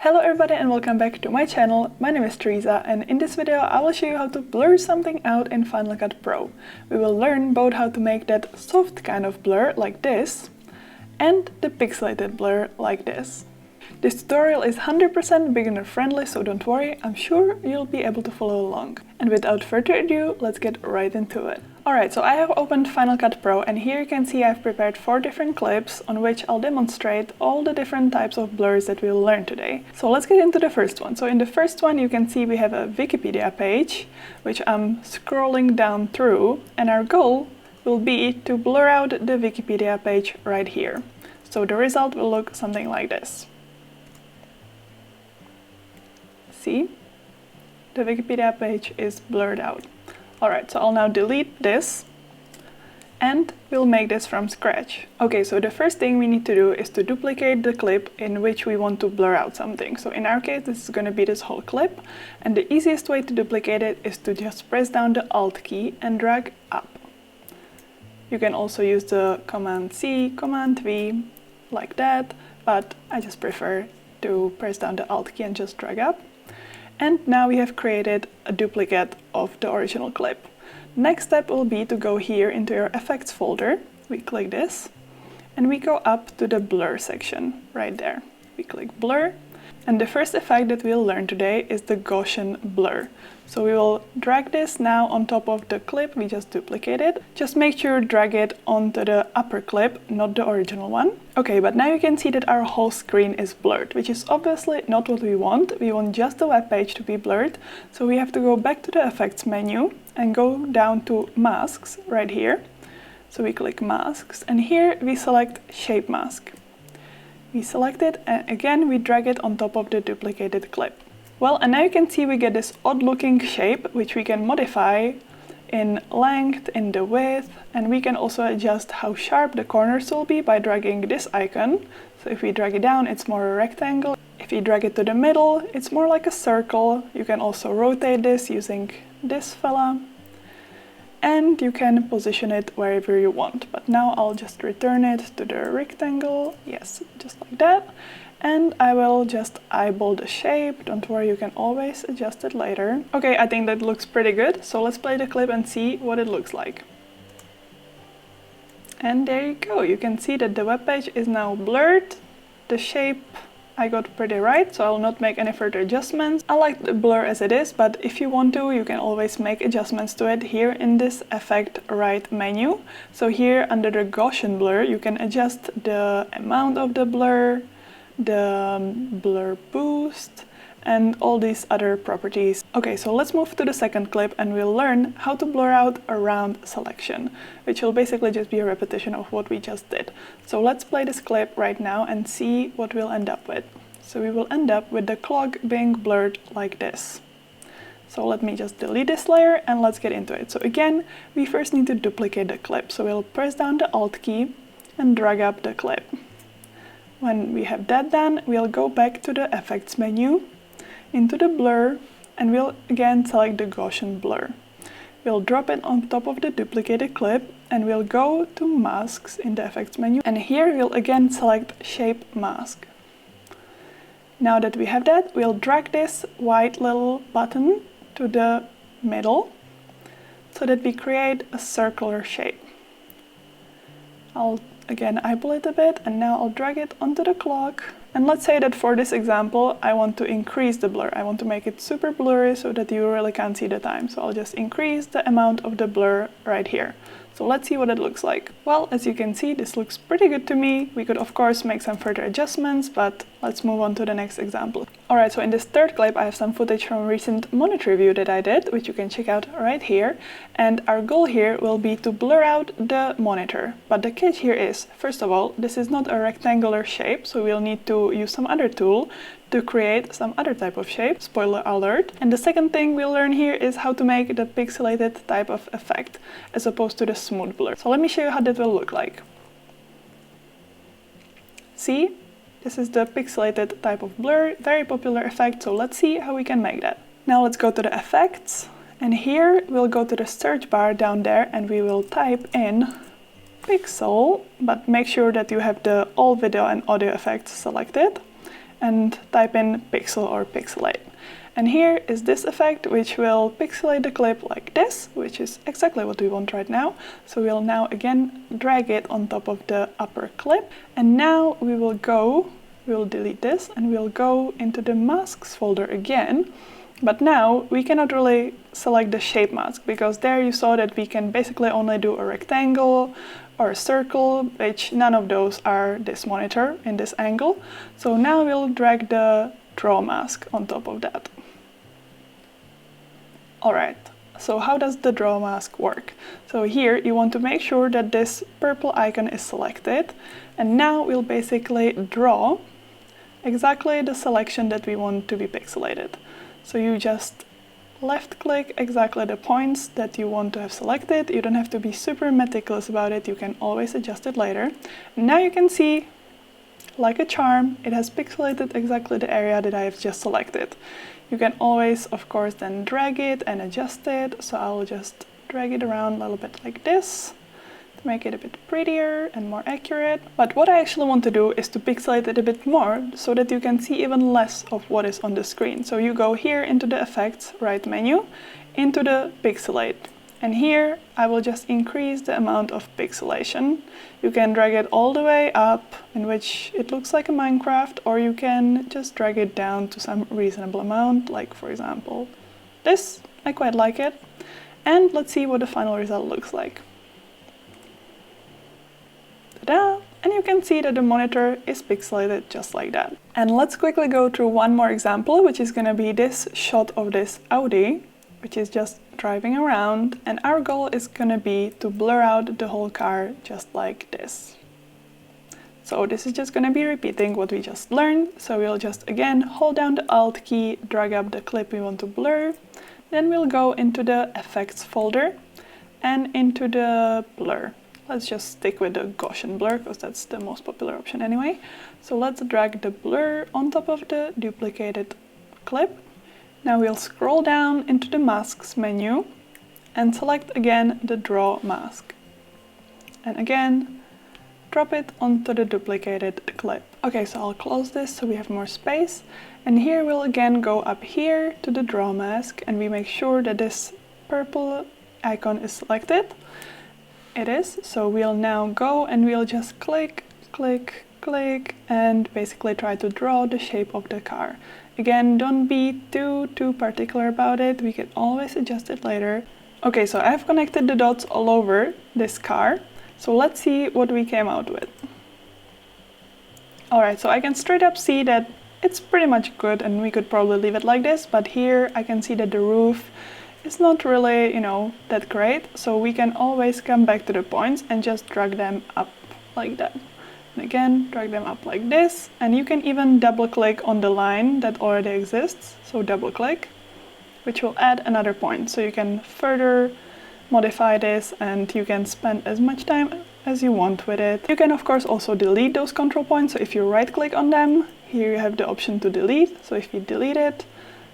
Hello everybody and welcome back to my channel. My name is Tereza and in this video I will show you how to blur something out in Final Cut Pro. We will learn both how to make that soft kind of blur like this and the pixelated blur like this. This tutorial is 100% beginner friendly, so don't worry, I'm sure you'll be able to follow along. And without further ado, let's get right into it. Alright, so I have opened Final Cut Pro and here you can see I've prepared 4 different clips on which I'll demonstrate all the different types of blurs that we'll learn today. So let's get into the first one. So in the first one you can see we have a Wikipedia page, which I'm scrolling down through, and our goal will be to blur out the Wikipedia page right here. So the result will look something like this. See? The Wikipedia page is blurred out. Alright, so I'll now delete this and we'll make this from scratch. Okay, so the first thing we need to do is to duplicate the clip in which we want to blur out something. So in our case, this is going to be this whole clip, and the easiest way to duplicate it is to just press down the Alt key and drag up. You can also use the Command C, Command V, like that, but I just prefer to press down the Alt key and just drag up. And now we have created a duplicate of the original clip. Next step will be to go here into your effects folder. We click this and we go up to the blur section right there. We click blur, and the first effect that we'll learn today is the Gaussian blur. So we will drag this now on top of the clip we just duplicated. Just make sure to drag it onto the upper clip, not the original one. Okay, but now you can see that our whole screen is blurred, which is obviously not what we want. We want just the web page to be blurred. So we have to go back to the effects menu and go down to masks right here. So we click masks and here we select shape mask. We select it and again we drag it on top of the duplicated clip. Well, and now you can see we get this odd looking shape which we can modify in length, in the width, and we can also adjust how sharp the corners will be by dragging this icon. So if we drag it down, it's more a rectangle. If you drag it to the middle, it's more like a circle. You can also rotate this using this fella. And you can position it wherever you want. But now I'll just return it to the rectangle. Yes, just like that. And I will just eyeball the shape. Don't worry, you can always adjust it later. Okay, I think that looks pretty good. So let's play the clip and see what it looks like. And there you go. You can see that the web page is now blurred. The shape I got pretty right, so I'll not make any further adjustments. I like the blur as it is, but if you want to, you can always make adjustments to it here in this effect right menu. So here under the Gaussian blur, you can adjust the amount of the blur, the blur boost, and all these other properties. Okay, so let's move to the second clip and we'll learn how to blur out a round selection, which will basically just be a repetition of what we just did. So let's play this clip right now and see what we'll end up with. So we will end up with the clock being blurred like this. So let me just delete this layer and let's get into it. So again, we first need to duplicate the clip. So we'll press down the Alt key and drag up the clip. When we have that done, we'll go back to the effects menu, into the blur, and we'll again select the Gaussian blur. We'll drop it on top of the duplicated clip and we'll go to masks in the effects menu, and here we'll again select shape mask. Now that we have that, we'll drag this white little button to the middle so that we create a circular shape. I'll again eyeball it a bit and now I'll drag it onto the clock. And let's say that for this example, I want to increase the blur. I want to make it super blurry so that you really can't see the time. So I'll just increase the amount of the blur right here. So let's see what it looks like. Well, as you can see, this looks pretty good to me. We could of course make some further adjustments, but let's move on to the next example. Alright, so in this third clip, I have some footage from a recent monitor review that I did, which you can check out right here. And our goal here will be to blur out the monitor. But the catch here is, first of all, this is not a rectangular shape, so we'll need to use some other tool to create some other type of shape, spoiler alert. And the second thing we'll learn here is how to make the pixelated type of effect, as opposed to the smooth blur. So let me show you how that will look like. See? This is the pixelated type of blur, very popular effect, so let's see how we can make that. Now let's go to the effects, and here we'll go to the search bar down there and we will type in pixel, but make sure that you have the all video and audio effects selected. and type in pixel or pixelate. And here is this effect, which will pixelate the clip like this, which is exactly what we want right now. So we'll now again drag it on top of the upper clip. And now we'll delete this and we'll go into the masks folder again. But now we cannot really select the shape mask, because there you saw that we can basically only do a rectangle or a circle, which none of those are this monitor in this angle. So now we'll drag the draw mask on top of that. Alright, so how does the draw mask work? So here you want to make sure that this purple icon is selected, and now we'll basically draw exactly the selection that we want to be pixelated. So you just left click exactly the points that you want to have selected. You don't have to be super meticulous about it, you can always adjust it later. And now you can see, like a charm, it has pixelated exactly the area that I have just selected. You can always, of course, then drag it and adjust it. So I'll just drag it around a little bit like this to make it a bit prettier and more accurate. But what I actually want to do is to pixelate it a bit more so that you can see even less of what is on the screen. So you go here into the effects, right menu, into the pixelate. And here I will just increase the amount of pixelation. You can drag it all the way up, in which it looks like a Minecraft, or you can just drag it down to some reasonable amount, like for example this. I quite like it. And let's see what the final result looks like. Ta-da! And you can see that the monitor is pixelated just like that. And let's quickly go through one more example, which is going to be this shot of this Audi, which is just driving around, and our goal is gonna be to blur out the whole car just like this. So this is just gonna be repeating what we just learned. So we'll just again hold down the Alt key, drag up the clip we want to blur, then we'll go into the effects folder and into the blur. Let's just stick with the Gaussian blur because that's the most popular option anyway. So let's drag the blur on top of the duplicated clip. Now we'll scroll down into the masks menu and select again the draw mask. And again, drop it onto the duplicated clip. Okay, so I'll close this so we have more space. And here we'll again go up here to the draw mask and we make sure that this purple icon is selected. It is, so we'll now go and we'll just click, click, click and basically try to draw the shape of the car. Again, don't be too particular about it, we can always adjust it later. Okay, so I've connected the dots all over this car, so let's see what we came out with. Alright, so I can straight up see that it's pretty much good and we could probably leave it like this, but here I can see that the roof is not really, that great, so we can always come back to the points and just drag them up like that. And again, drag them up like this, and you can even double click on the line that already exists, so double click, which will add another point, so you can further modify this and you can spend as much time as you want with it. You can of course also delete those control points, so if you right click on them, here you have the option to delete, so if you delete it,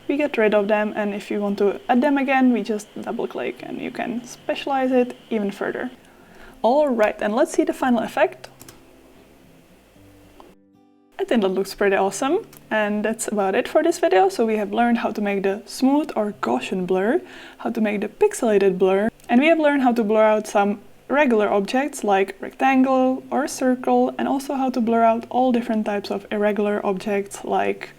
we get rid of them, and if you want to add them again, we just double click and you can specialize it even further. Alright, and let's see the final effect. I think that looks pretty awesome, and that's about it for this video. So we have learned how to make the smooth or Gaussian blur, how to make the pixelated blur, and we have learned how to blur out some regular objects like rectangle or circle, and also how to blur out all different types of irregular objects like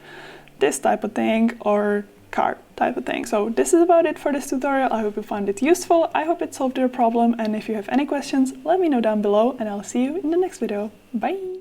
this type of thing or car type of thing. So this is about it for this tutorial. I hope you found it useful. I hope it solved your problem, and if you have any questions, let me know down below, and I'll see you in the next video. Bye!